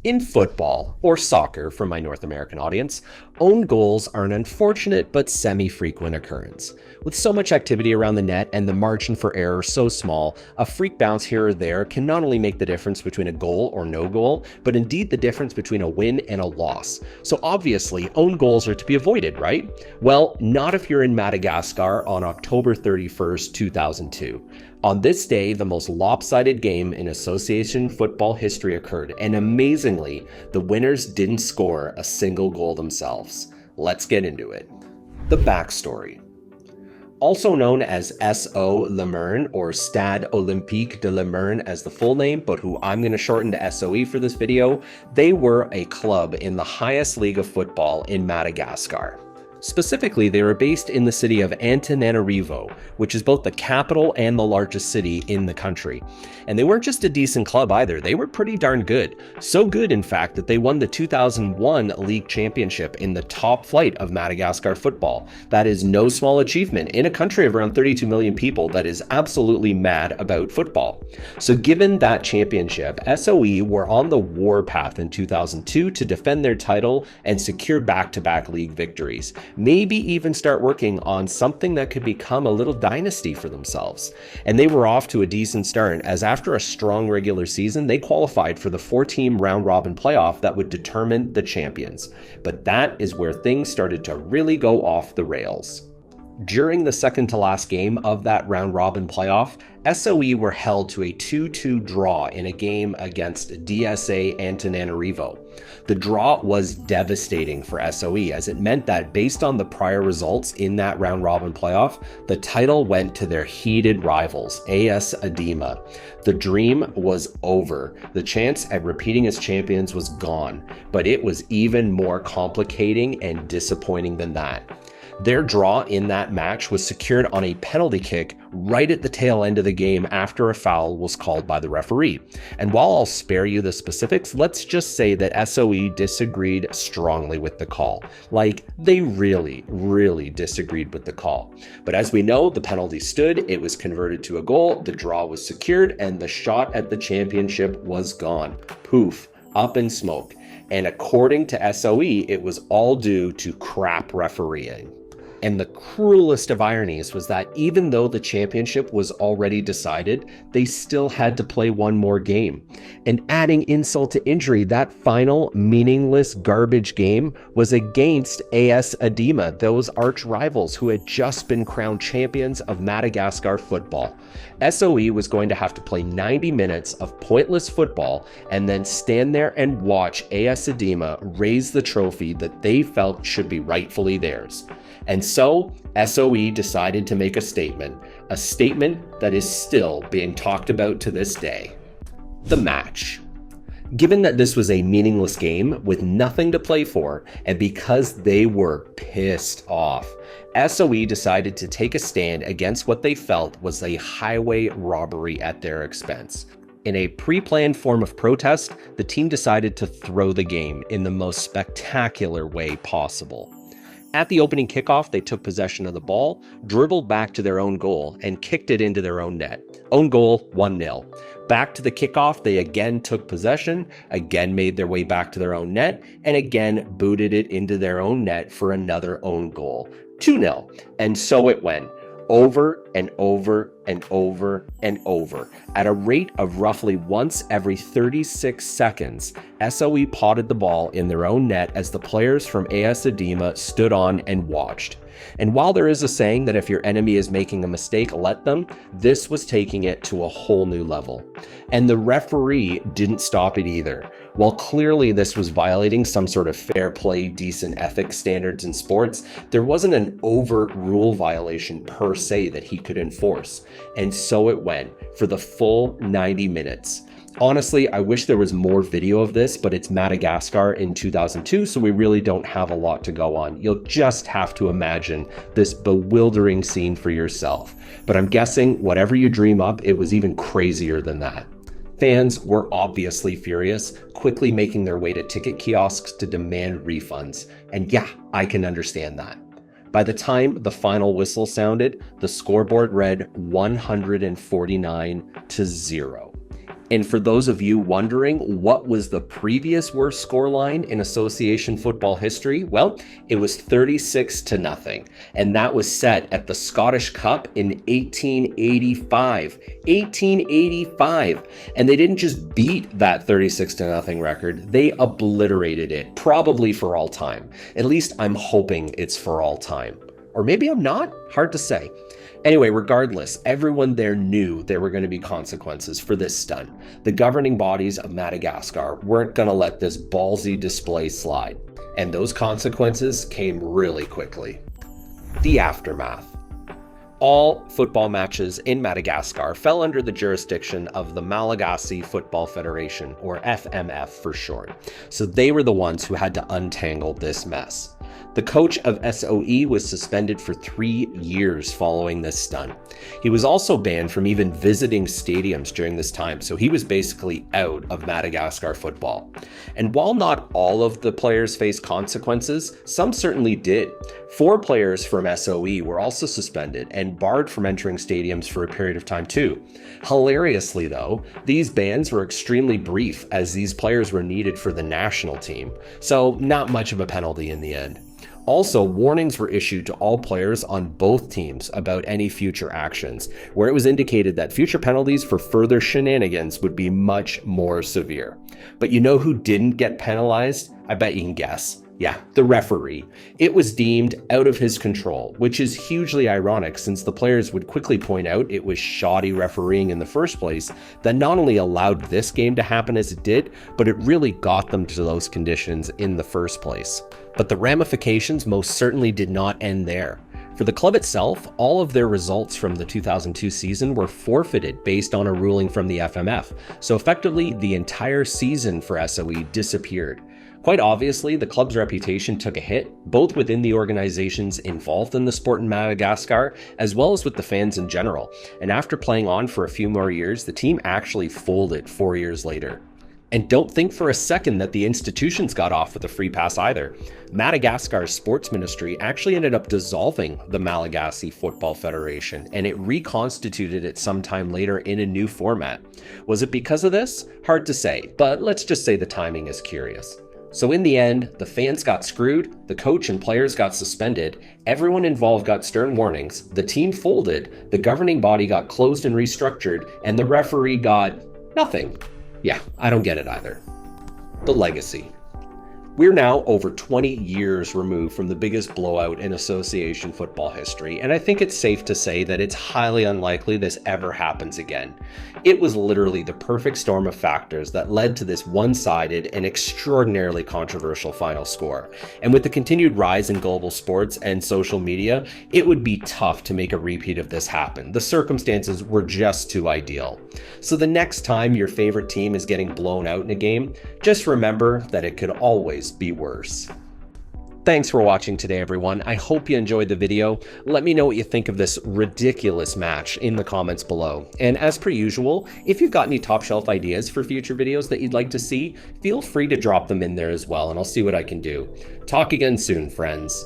In football, or soccer for my North American audience, own goals are an unfortunate but semi-frequent occurrence. With so much activity around the net and the margin for error so small, a freak bounce here or there can not only make the difference between a goal or no goal, but indeed the difference between a win and a loss. So obviously, own goals are to be avoided, right? Well, not if you're in Madagascar on October 31st, 2002. On this day, the most lopsided game in association football history occurred, and amazingly, the winners didn't score a single goal themselves. Let's get into it. The backstory. Also known as SO Le Mern or Stade Olympique de Le Mern as the full name, but who I'm going to shorten to SOE for this video, they were a club in the highest league of football in Madagascar. Specifically, they were based in the city of Antananarivo, which is both the capital and the largest city in the country. And they weren't just a decent club either, they were pretty darn good. So good, in fact, that they won the 2001 league championship in the top flight of Madagascar football. That is no small achievement in a country of around 32 million people that is absolutely mad about football. So given that championship, SOE were on the warpath in 2002 to defend their title and secure back-to-back league victories. Maybe even start working on something that could become a little dynasty for themselves. And they were off to a decent start, as after a strong regular season, they qualified for the 4-team round-robin playoff that would determine the champions. But that is where things started to really go off the rails. During the second to last game of that round-robin playoff, SOE were held to a 2-2 draw in a game against DSA Antananarivo. The draw was devastating for SOE, as it meant that based on the prior results in that round-robin playoff, the title went to their heated rivals, AS Adema. The dream was over. The chance at repeating as champions was gone, but it was even more complicating and disappointing than that. Their draw in that match was secured on a penalty kick right at the tail end of the game after a foul was called by the referee. And while I'll spare you the specifics, let's just say that SOE disagreed strongly with the call. Like, they really disagreed with the call. But as we know, the penalty stood, it was converted to a goal, the draw was secured, and the shot at the championship was gone. Poof, up in smoke. And according to SOE, it was all due to crap refereeing. And the cruelest of ironies was that even though the championship was already decided, they still had to play one more game. And adding insult to injury, that final meaningless garbage game was against AS Adema, those arch rivals who had just been crowned champions of Madagascar football. SOE was going to have to play 90 minutes of pointless football and then stand there and watch AS Adema raise the trophy that they felt should be rightfully theirs. And so, SOE decided to make a statement that is still being talked about to this day. The match. Given that this was a meaningless game with nothing to play for, and because they were pissed off, SOE decided to take a stand against what they felt was a highway robbery at their expense. In a pre-planned form of protest, the team decided to throw the game in the most spectacular way possible. At the opening kickoff, they took possession of the ball, dribbled back to their own goal, and kicked it into their own net. Own goal, 1-0. Back to the kickoff, they again took possession, again made their way back to their own net, and again booted it into their own net for another own goal, 2-0. And so it went, over and over and over and over. At a rate of roughly once every 36 seconds, SOE potted the ball in their own net as the players from AS Adema stood on and watched. And while there is a saying that if your enemy is making a mistake, let them, this was taking it to a whole new level. And the referee didn't stop it either. While clearly this was violating some sort of fair play, decent ethics standards in sports, there wasn't an overt rule violation per se that he could enforce. And so it went for the full 90 minutes. Honestly, I wish there was more video of this, but it's Madagascar in 2002, so we really don't have a lot to go on. You'll just have to imagine this bewildering scene for yourself. But I'm guessing whatever you dream up, it was even crazier than that. Fans were obviously furious, quickly making their way to ticket kiosks to demand refunds. And yeah, I can understand that. By the time the final whistle sounded, the scoreboard read 149-0. And for those of you wondering what was the previous worst scoreline in association football history, well, it was 36-0, and that was set at the Scottish Cup in 1885. 1885, and they didn't just beat that 36-0 record, they obliterated it, probably for all time. At least I'm hoping it's for all time. Or maybe I'm not, hard to say. Anyway, regardless, everyone there knew there were going to be consequences for this stunt. The governing bodies of Madagascar weren't going to let this ballsy display slide. And those consequences came really quickly. The aftermath. All football matches in Madagascar fell under the jurisdiction of the Malagasy Football Federation, or FMF for short. So they were the ones who had to untangle this mess. The coach of SOE was suspended for 3 years following this stunt. He was also banned from even visiting stadiums during this time, so he was basically out of Madagascar football. And while not all of the players faced consequences, some certainly did. 4 players from SOE were also suspended and barred from entering stadiums for a period of time too. Hilariously though, these bans were extremely brief as these players were needed for the national team, so not much of a penalty in the end. Also, warnings were issued to all players on both teams about any future actions, where it was indicated that future penalties for further shenanigans would be much more severe. But you know who didn't get penalized? I bet you can guess. Yeah, the referee. It was deemed out of his control, which is hugely ironic since the players would quickly point out it was shoddy refereeing in the first place that not only allowed this game to happen as it did, but it really got them to those conditions in the first place. But the ramifications most certainly did not end there. For the club itself, all of their results from the 2002 season were forfeited based on a ruling from the FMF, so effectively the entire season for SOE disappeared. Quite obviously, the club's reputation took a hit, both within the organizations involved in the sport in Madagascar, as well as with the fans in general. And after playing on for a few more years, the team actually folded 4 years later. And don't think for a second that the institutions got off with a free pass either. Madagascar's sports ministry actually ended up dissolving the Malagasy Football Federation, and it reconstituted it sometime later in a new format. Was it because of this? Hard to say, but let's just say the timing is curious. So in the end, the fans got screwed, the coach and players got suspended, everyone involved got stern warnings, the team folded, the governing body got closed and restructured, and the referee got nothing. Yeah, I don't get it either. The legacy. We're now over 20 years removed from the biggest blowout in association football history, and I think it's safe to say that it's highly unlikely this ever happens again. It was literally the perfect storm of factors that led to this one-sided and extraordinarily controversial final score. And with the continued rise in global sports and social media, it would be tough to make a repeat of this happen. The circumstances were just too ideal. So the next time your favorite team is getting blown out in a game, just remember that it could always be worse. Thanks for watching today, everyone. I hope you enjoyed the video. Let me know what you think of this ridiculous match in the comments below. And as per usual, if you've got any top shelf ideas for future videos that you'd like to see, feel free to drop them in there as well, and I'll see what I can do. Talk again soon, friends.